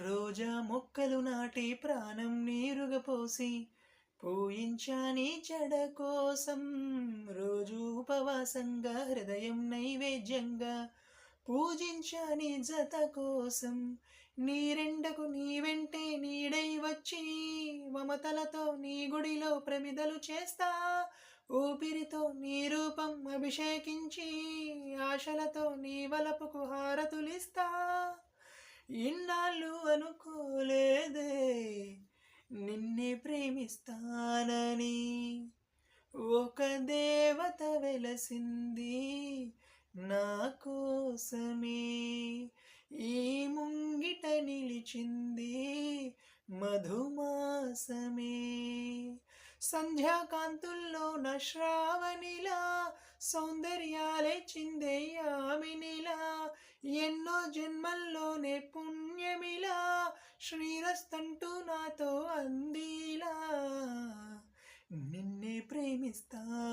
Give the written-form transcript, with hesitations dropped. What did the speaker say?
రోజా మొక్కలు నాటి ప్రాణం నీరుగా పోసి పూయించా నీ జడ కోసం. రోజు ఉపవాసంగా హృదయం నైవేద్యంగా పూజించా నీ జత కోసం. నీరెండకు నీ వెంటే నీడై వచ్చి మమతలతో నీ గుడిలో ప్రమిదలు చేస్తా. ఊపిరితో నీ రూపం అభిషేకించి ఆశలతో నీ వలపుకు హారతులిస్తా. ఇన్నాళ్ళు అనుకోలేదే నిన్నే ప్రేమిస్తానని, ఒక దేవత వెలసింది నా కోసమే. ఈ ముంగిట నిలిచింది మధుమాసమే. సంధ్యాకాంతుల్లో నా శ్రావణిలా సౌందర్యాలే చిందెయ్యామినిలా. ఎన్నో జన్మల్లోనే పుణ్యమిలా శ్రీరస్తంటూ నాతో అందిలా. నిన్నే ప్రేమిస్తా